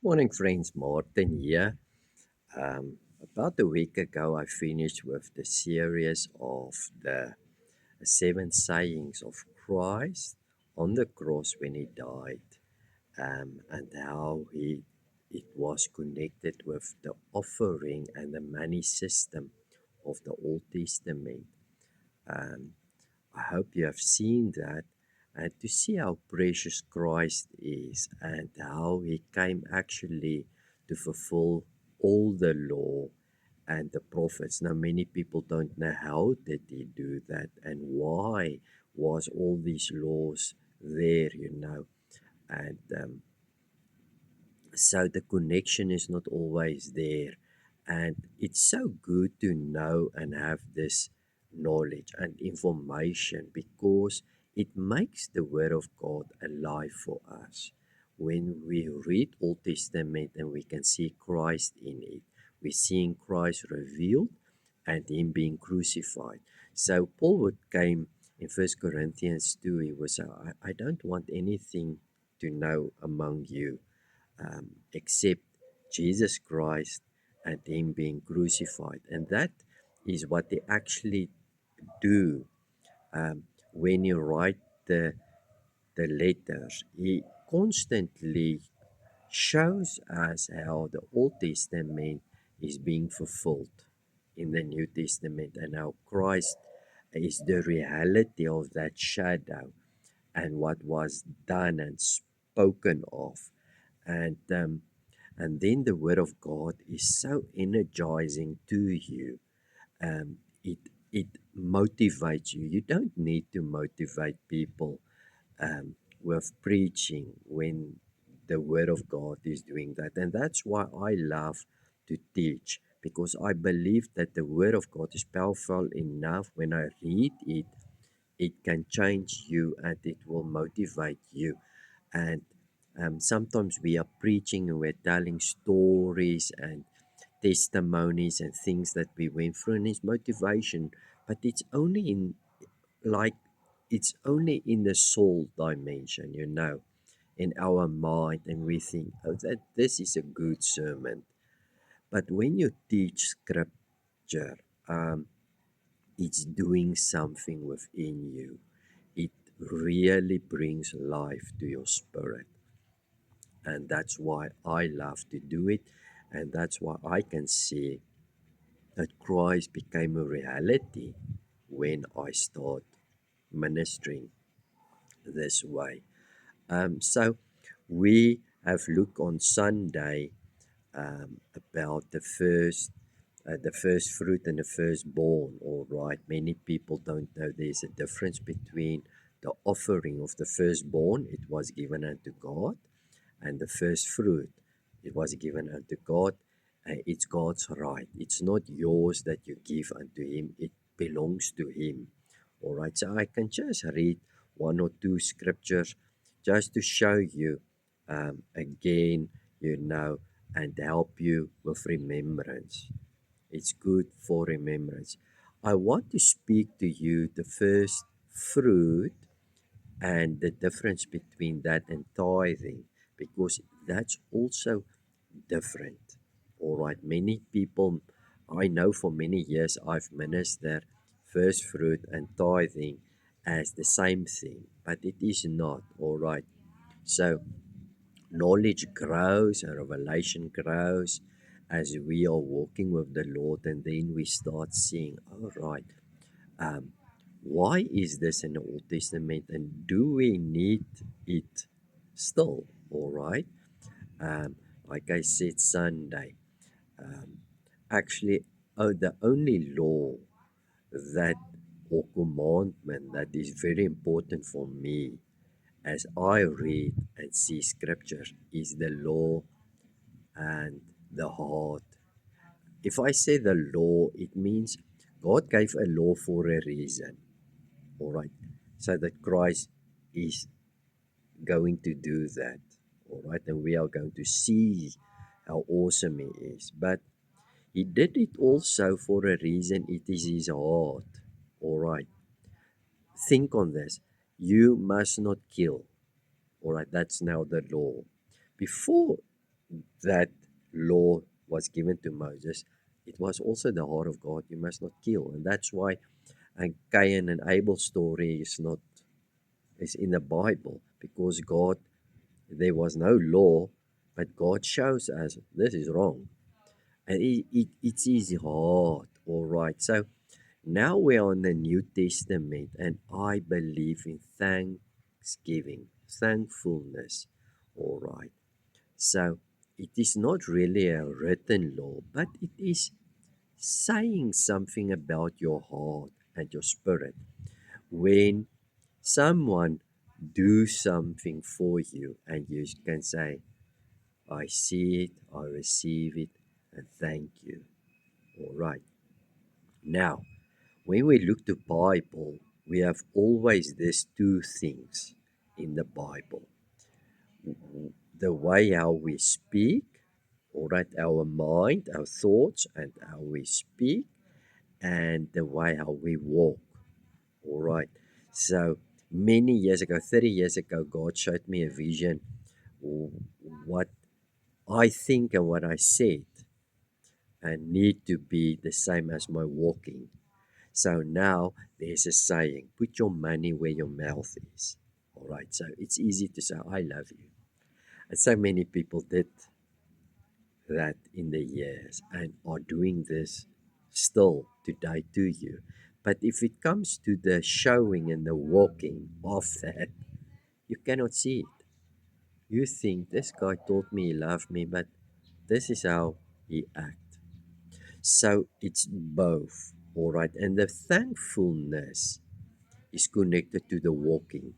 Morning, friends. Martin here. About a week ago, I finished with the series of the seven sayings of Christ on the cross when he died, and how it was connected with the offering and the money system of the Old Testament. Um, I hope you have seen that and to see how precious Christ is and how he came actually to fulfill all the law and the prophets. Now many people don't know how did he do that and why was all these laws there. And so the connection is not always there. And it's so good to know and have this knowledge and information because it makes the Word of God alive for us. When we read Old Testament and we can see Christ in it, we're seeing Christ revealed and Him being crucified. So Paul would came in First Corinthians 2, he was, I don't want anything to know among you except Jesus Christ and Him being crucified. And that is what they actually do when you write the letters. He constantly shows us how the Old Testament is being fulfilled in the New Testament and how Christ is the reality of that shadow and what was done and spoken of. And then the word of God is so energizing to you. It motivates you. You don't need to motivate people with preaching when the word of God is doing that. And that's why I love to teach because I believe that the word of God is powerful enough when I read it, it can change you and it will motivate you. And sometimes we are preaching and we're telling stories and testimonies and things that we went through, and it's motivation, but like it's only in the soul dimension, in our mind, and we think, oh, that this is a good sermon. But when you teach scripture, um, it's doing something within you. It really brings life to your spirit. And that's why I love to do it. And that's why I can see that Christ became a reality when I start ministering this way. So we have looked on Sunday about the first fruit and the firstborn. All right, many people don't know there's a difference between the offering of the firstborn, it was given unto God, and the first fruit, it was given unto God. It's God's right. It's not yours that you give unto Him. It belongs to Him. All right. So I can just read one or two scriptures just to show you again, and help you with remembrance. It's good for remembrance. I want to speak to you the first fruit and the difference between that and tithing because that's also different. All right, many people, I know for many years I've ministered first fruit and tithing as the same thing, but it is not. All right, so knowledge grows and revelation grows as we are walking with the Lord, and then we start seeing, all right, um, why is this in the Old Testament and do we need it still? All right. Um, like I said Sunday, um, actually, the only law that or commandment that is very important for me as I read and see scripture is the law and the heart. If I say the law, it means God gave a law for a reason. All right. So that Christ is going to do that. All right. And we are going to see how awesome He is. But He did it also for a reason. It is His heart. All right. Think on this. You must not kill. All right. That's now the law. Before that law was given to Moses, it was also the heart of God. You must not kill, and that's why Cain and Abel story is in the Bible, because God, there was no law, but God shows us this is wrong, and it's his heart. All right, so now we're on the New Testament, and I believe in thanksgiving, thankfulness. All right. So it is not really a written law, but it is saying something about your heart and your spirit. When someone do something for you and you can say, I see it, I receive it, and thank you. All right. Now, when we look to Bible, we have always these two things in the Bible. The way how we speak, all right, our mind, our thoughts, and how we speak, and the way how we walk, all right. So many years ago, 30 years ago, God showed me a vision, what I think and what I said and need to be the same as my walking. So now there's a saying, put your money where your mouth is. All right, so it's easy to say, I love you. And so many people did that in the years and are doing this still today to you. But if it comes to the showing and the walking of that, you cannot see it. You think this guy told me he loved me, but this is how he acts. So it's both, all right. And the thankfulness is connected to the walking,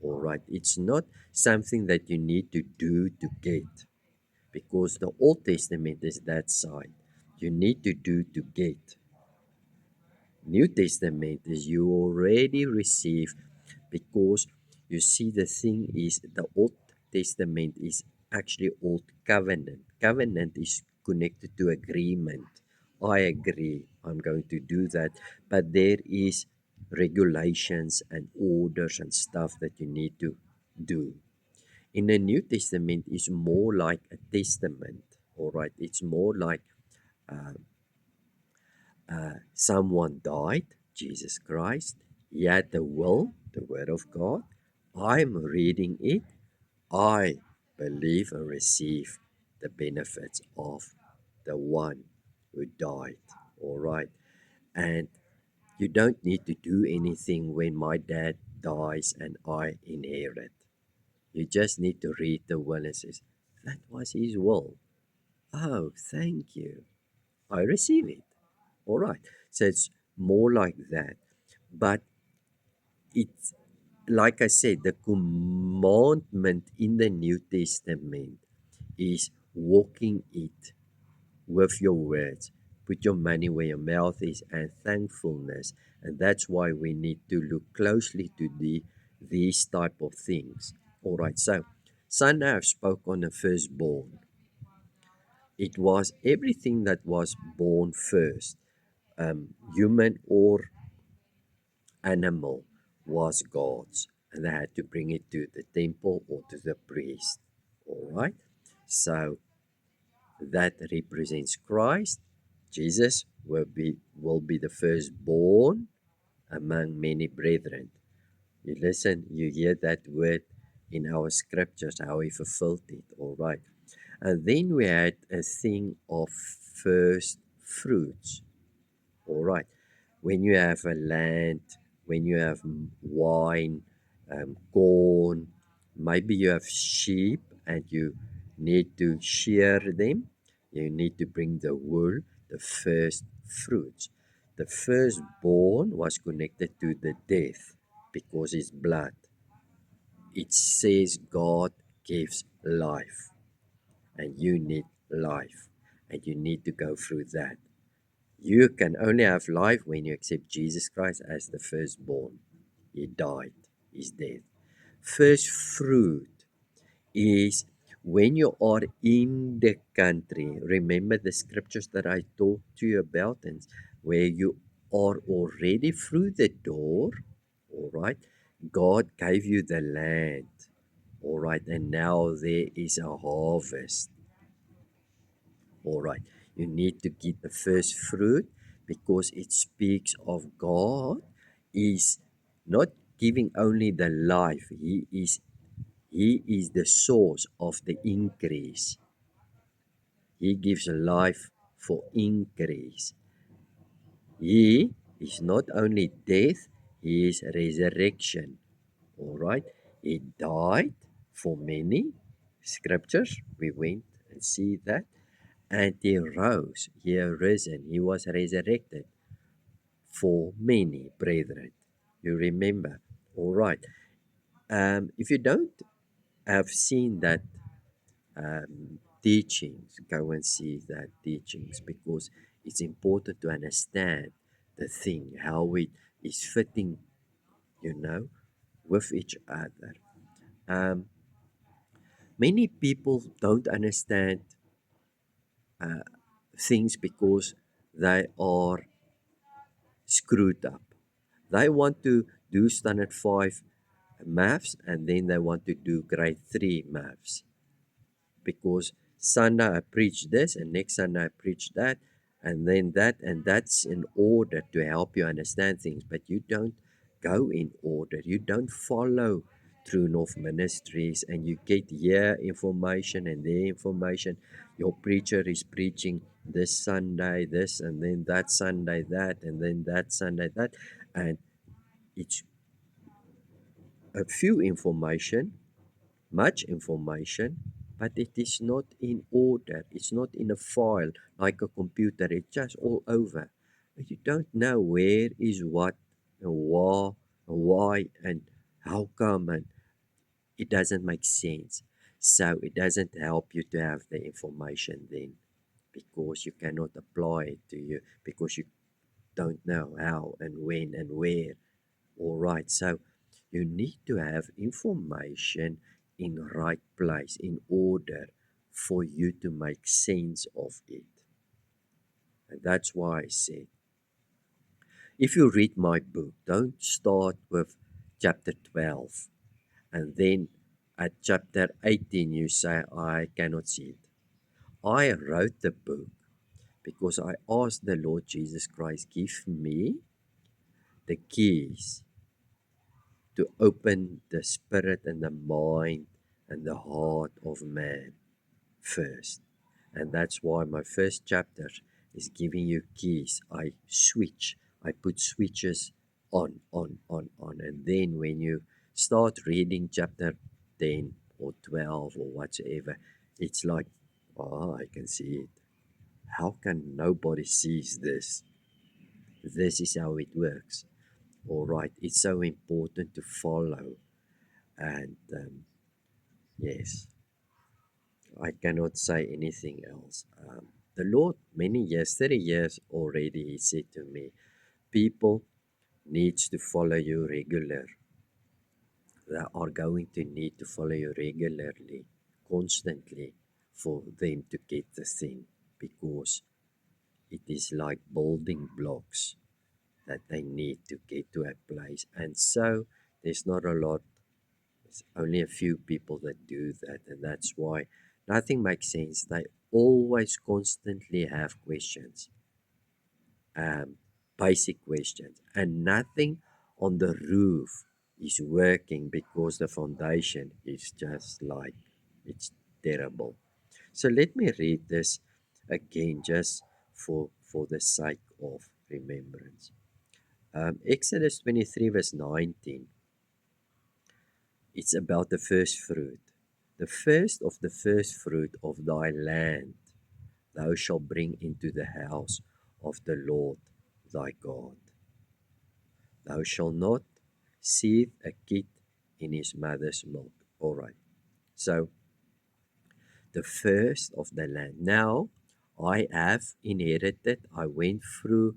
all right. It's not something that you need to do to get, because the Old Testament is that side. You need to do to get. New Testament is you already receive, because you see the thing is the Old Testament is actually Old Covenant. Covenant is connected to agreement. I agree, I'm going to do that, but there is regulations and orders and stuff that you need to do. In the New Testament is more like a testament, all right. It's more like uh, someone died, Jesus Christ. He had the will, the Word of God. I'm reading it. I believe and receive the benefits of the one who died. All right. And you don't need to do anything when my dad dies and I inherit. You just need to read the will and says, that was his will. Oh, thank you. I receive it. All right. So it's more like that. But it's like I said, the commandment in the New Testament is walking it with your words. Put your money where your mouth is, and thankfulness. And that's why we need to look closely to these type of things. All right. So Sunday I've spoke on the firstborn. It was everything that was born first, human or animal, was God's, and they had to bring it to the temple or to the priest. All right, so that represents Christ. Jesus will be the firstborn among many brethren. You listen, you hear that word in our scriptures, how he fulfilled it. All right, and then we had a thing of first fruits. All right. When you have a land, when you have wine, corn, maybe you have sheep and you need to shear them, you need to bring the wool, the first fruits. The firstborn was connected to the death because it's blood. It says God gives life, and you need life, and you need to go through that. You can only have life when you accept Jesus Christ as the firstborn. He died, he's dead. First fruit is when you are in the country. Remember the scriptures that I talked to you about, and where you are already through the door, all right? God gave you the land, all right? And now there is a harvest. All right, you need to get the first fruit because it speaks of God is not giving only the life. He is the source of the increase. He gives life for increase. He is not only death, he is resurrection. All right. He died for many scriptures. We went and see that. And he rose. He arisen. He was resurrected for many brethren. You remember. All right. If you don't have seen that teachings, go and see that teachings because it's important to understand the thing, how it is fitting, you know, with each other. Um, Many people don't understand things because they are screwed up. They want to do standard 5 maths and then they want to do grade 3 maths because Sunday I preach this and next Sunday I preach that and then that, and that's in order to help you understand things, but you don't go in order. You don't follow True North Ministries and you get here information and there information. Your preacher is preaching this Sunday this and then that Sunday that and then that Sunday that, and it's a few information, much information, but it is not in order. It's not in a file like a computer. It's just all over. But you don't know where is what and why and how come, and it doesn't make sense. So it doesn't help you to have the information then because you cannot apply it to you because you don't know how and when and where. All right, so you need to have information in right place in order for you to make sense of it. And that's why I said, if you read my book, don't start with chapter 12 and then at chapter 18 you say, I cannot see it. I wrote the book because I asked the Lord Jesus Christ, give me the keys to open the spirit and the mind and the heart of man first. And that's why my first chapter is giving you keys. I switch, I put switches on. And then when you start reading chapter 10 or 12 or whatsoever, it's like, oh, I can see it. How can nobody sees this? This is how it works. All right, it's so important to follow. And yes, I cannot say anything else. The Lord, many years, 30 years already, He said to me, people needs to follow you regular. They are going to need to follow you regularly, constantly, for them to get the thing, because it is like building blocks that they need to get to a place. And so there's not a lot. There's only a few people that do that, and that's why nothing makes sense. They always constantly have questions, um, basic questions, and nothing on the roof is working because the foundation is just like it's terrible. So let me read this again, just for the sake of remembrance. Exodus 23, verse 19. It's about the first fruit. The first of the first fruit of thy land thou shalt bring into the house of the Lord thy God. Thou shalt not seethe a kid in his mother's milk. All right. So the first of the land. Now I have inherited. I went through.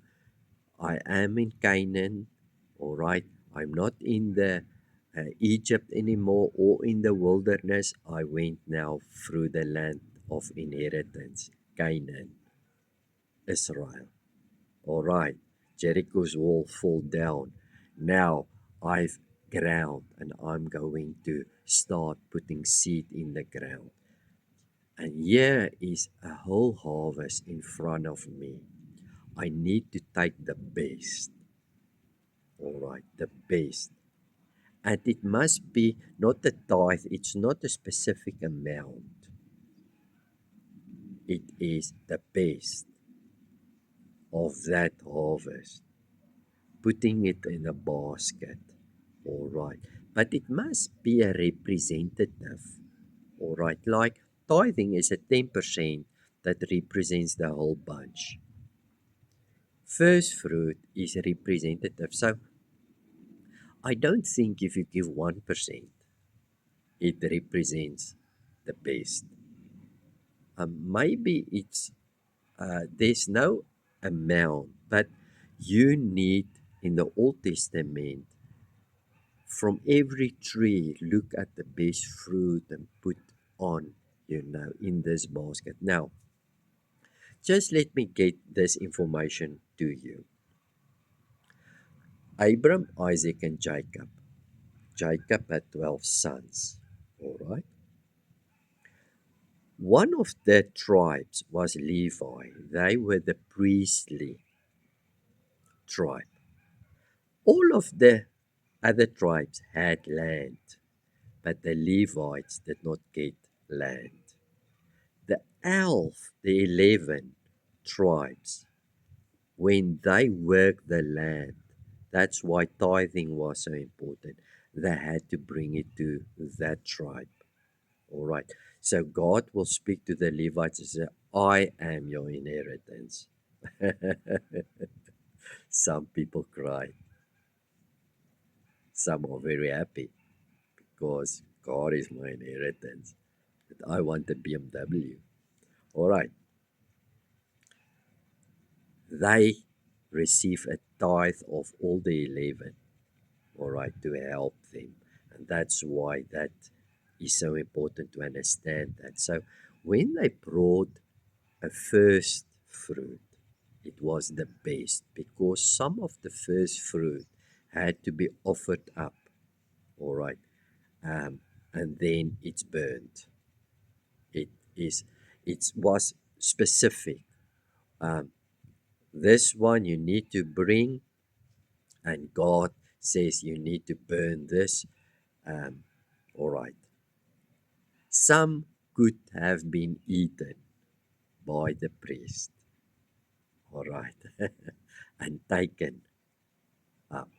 I am in Canaan. All right. I'm not in the Egypt anymore or in the wilderness. I went now through the land of inheritance, Canaan, Israel. All right. Jericho's wall fall down. Now I've ground and I'm going to start putting seed in the ground. And here is a whole harvest in front of me. I need to take the best. All right, the best. And it must be not the tithe, it's not a specific amount. It is the best of that harvest, putting it in a basket. All right. But it must be a representative. All right. Like tithing is a 10% that represents the whole bunch. First fruit is representative. So I don't think if you give 1%, it represents the best. Maybe there's no amount, but you need in the Old Testament from every tree look at the best fruit and put on, in this basket. Now, just let me get this information to you. Abram, Isaac, and Jacob. Jacob had 12 sons. All right. One of the tribes was Levi. They were the priestly tribe. All of the other tribes had land, but the Levites did not get land. The 11 tribes, when they worked the land, that's why tithing was so important. They had to bring it to that tribe. All right. So God will speak to the Levites and say, I am your inheritance. Some people cry. Some are very happy because God is my inheritance. But I want a BMW. All right. They receive a tithe of all the 11, all right, to help them. And that's why that is so important to understand that. So when they brought a first fruit, it was the best because some of the first fruit had to be offered up, all right, and then it's burnt. It is, it was specific. Um, this one you need to bring, and God says you need to burn this. Um, all right. Some could have been eaten by the priest. All right. And taken up.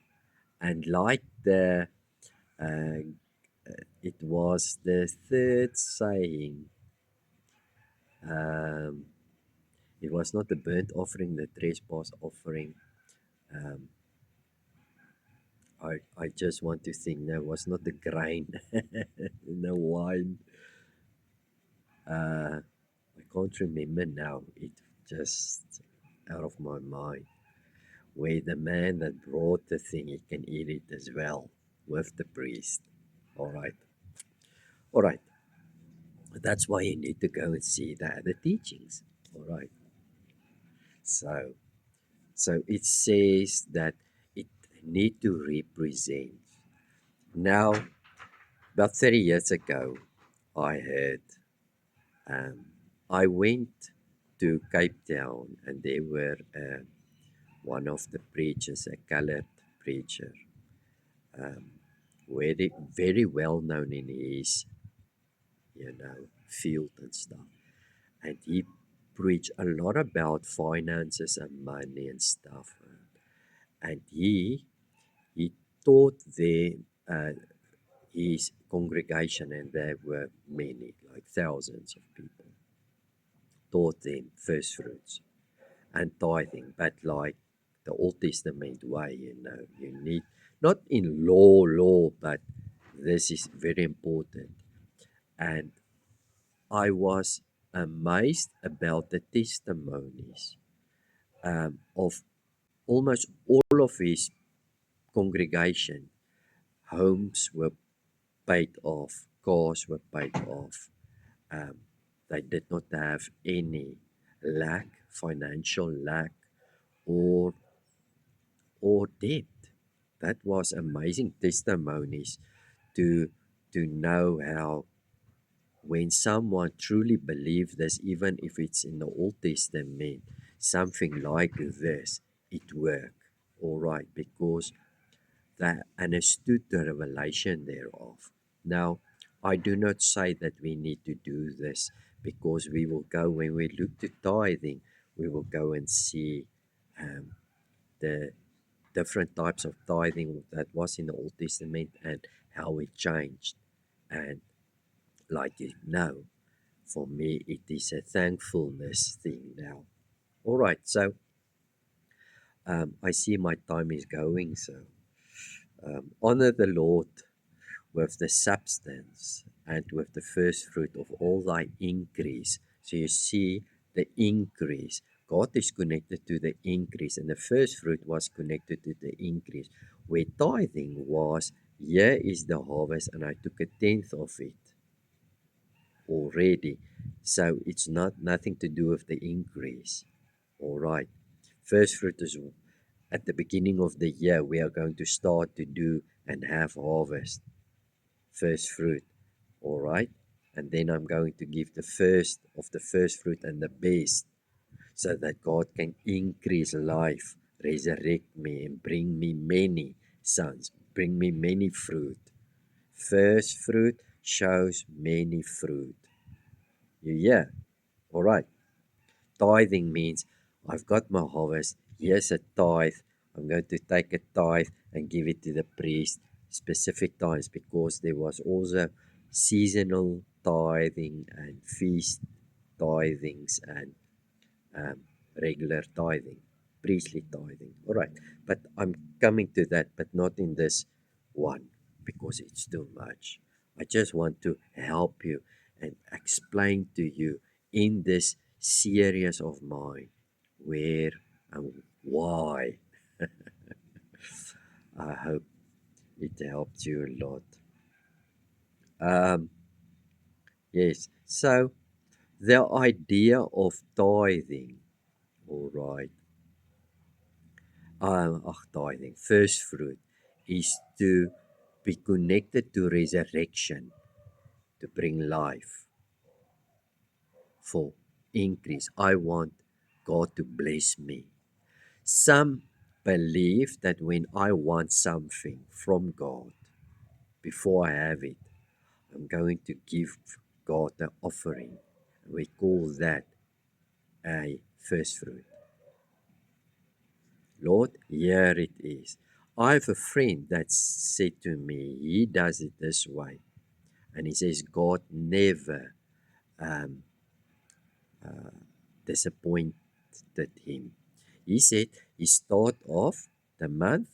And like uh, it was the third saying, um, it was not the burnt offering, the trespass offering. Um, I just want to think, no, it was not the grain, the wine. I can't remember now. It just out of my mind. Where the man that brought the thing, he can eat it as well with the priest. All right, all right. That's why you need to go and see the other teachings. All right. So, so it says that it need to represent. Now, about 30 years ago, I heard. I went to Cape Town, and there were one of the preachers, a colored preacher, very very well known in his field and stuff, and he preached a lot about finances and money and stuff, and he taught his congregation, and there were many, like thousands of people, taught them first fruits and tithing, but like the Old Testament way, you need not in law, but this is very important. And I was amazed about the testimonies of almost all of his congregation. Homes were paid off, cars were paid off. Um, they did not have any lack, financial lack, or debt. That was amazing testimonies to know how when someone truly believes this, even if it's in the Old Testament, something like this, it worked. All right, because they understood the revelation thereof. Now, I do not say that we need to do this because we will go, when we look to tithing, we will go and see um, the different types of tithing that was in the Old Testament and how it changed. And like you know, for me, it is a thankfulness thing now. All right, so I see my time is going, so honor the Lord with the substance and with the first fruit of all thy increase. So you see the increase. God is connected to the increase, and the first fruit was connected to the increase. Where tithing was, here is the harvest, and I took a tenth of it already. So it's not nothing to do with the increase. All right. First fruit is at the beginning of the year, we are going to start to do and have harvest. First fruit. All right. And then I'm going to give the first of the first fruit and the best so that God can increase life, resurrect me, and bring me many sons, bring me many fruit. First fruit shows many fruit. You hear? All right. Tithing means I've got my harvest. Here's a tithe. I'm going to take a tithe and give it to the priest specific times because there was also seasonal tithing and feast tithings and um, regular tithing, priestly tithing. All right, but I'm coming to that, but not in this one because it's too much. I just want to help you and explain to you in this series of mine where and why. I hope it helped you a lot. Um, yes, so the idea of tithing, all right. Tithing, first fruit, is to be connected to resurrection, to bring life for increase. I want God to bless me. Some believe that when I want something from God, before I have it, I'm going to give God the offering. We call that a first fruit. Lord, here it is. I have a friend that said to me, he does it this way. And he says, God never um, disappointed him. He said, he start off the month,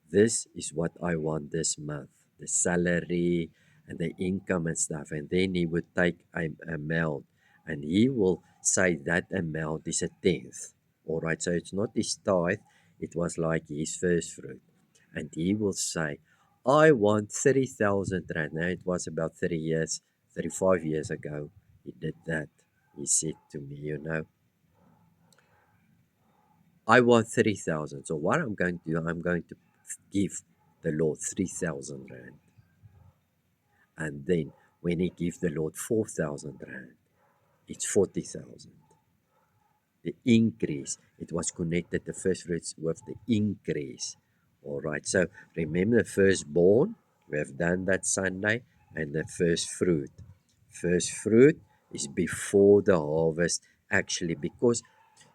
this is what I want this month, the salary and the income and stuff. And then he would take an amount and he will say that amount is a tenth. All right, so it's not his tithe, it was like his first fruit. And he will say, I want 30,000 rand. Now it was about 30 years, 35 years ago. He did that. He said to me, I want 30,000. So what I'm going to do, I'm going to give the Lord 3,000 rand. And then when he gives the Lord 4,000 rand, it's 40,000. The increase, it was connected, the first fruits with the increase. All right, so remember the firstborn, we have done that Sunday, and the first fruit. First fruit is before the harvest, actually, because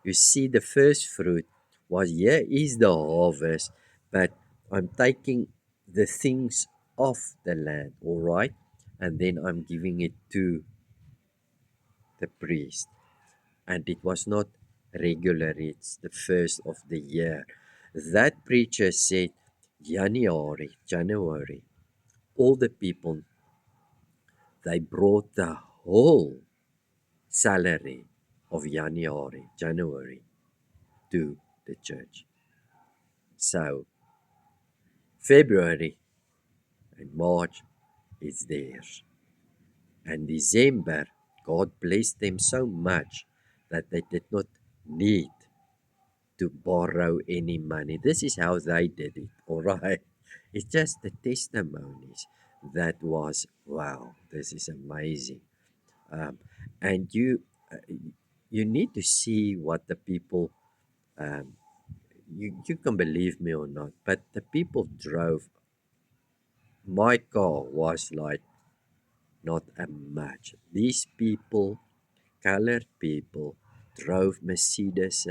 you see, the first fruit was, here is the harvest, but I'm taking the things off the land, all right, and then I'm giving it to the priest. And it was not regular, it's the first of the year. That preacher said, January, all the people, they brought the whole salary of January to the church. So February and March is theirs. And December, God blessed them so much that they did not need to borrow any money. This is how they did it, all right? It's just the testimonies that was, wow, this is amazing. um, and uh, you need to see what the people. Um, you can believe me or not, but the people drove. My car was like not a match. These people, colored people, drove Mercedes,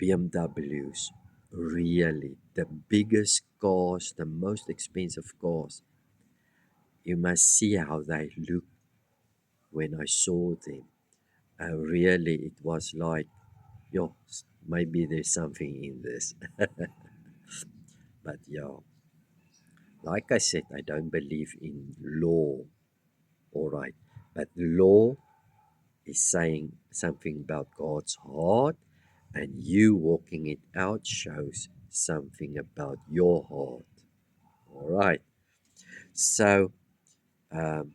BMWs. Really, the biggest cars, the most expensive cars. You must see how they look when I saw them. Really, it was like, yo, maybe there's something in this. But yeah, like I said, I don't believe in law, all right. But law is saying something about God's heart, and you walking it out shows something about your heart, all right. So, um,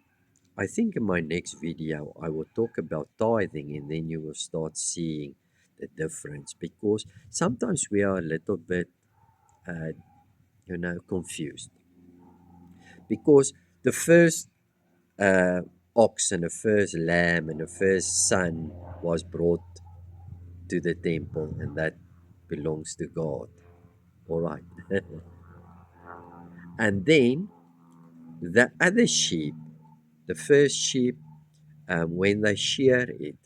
I think in my next video, I will talk about tithing, and then you will start seeing the difference, because sometimes we are a little bit, uh, confused, because the first uh, ox and the first lamb and the first son was brought to the temple, and that belongs to God. All right. And then the other sheep, the first sheep, when they shear it,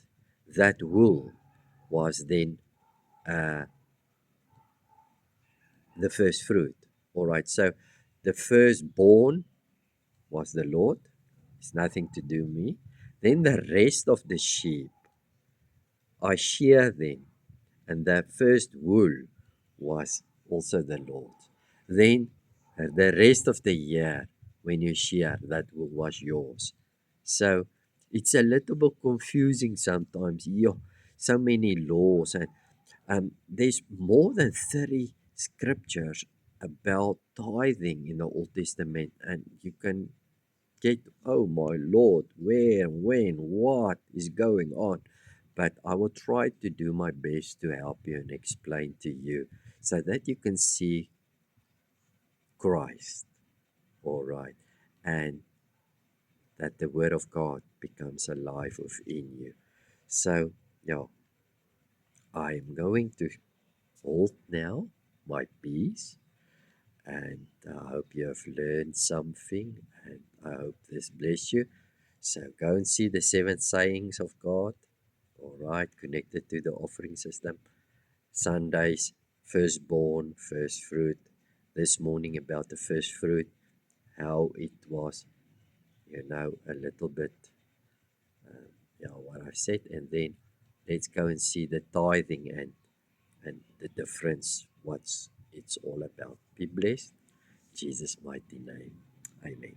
that wool was then uh, the first fruit. All right. So the firstborn was the Lord. It's nothing to do with me. Then the rest of the sheep, I shear them, and the first wool was also the Lord. Then the rest of the year, when you shear, that wool was yours. So it's a little bit confusing sometimes. So many laws, and there's more than 30 scriptures about tithing in the Old Testament, and you can get, oh my Lord, where, when, what is going on? But I will try to do my best to help you and explain to you so that you can see Christ, all right, and that the Word of God becomes alive within you. So, yeah, I am going to hold now my peace, and I hope you have learned something, and I hope this bless you. So go and see the seven sayings of God, all right, connected to the offering system. Sundays, firstborn, first fruit. This morning about the first fruit, how it was, a little bit, what I said, and then let's go and see the tithing and the difference, what's it's all about. Be blessed. Jesus' mighty name. Amen.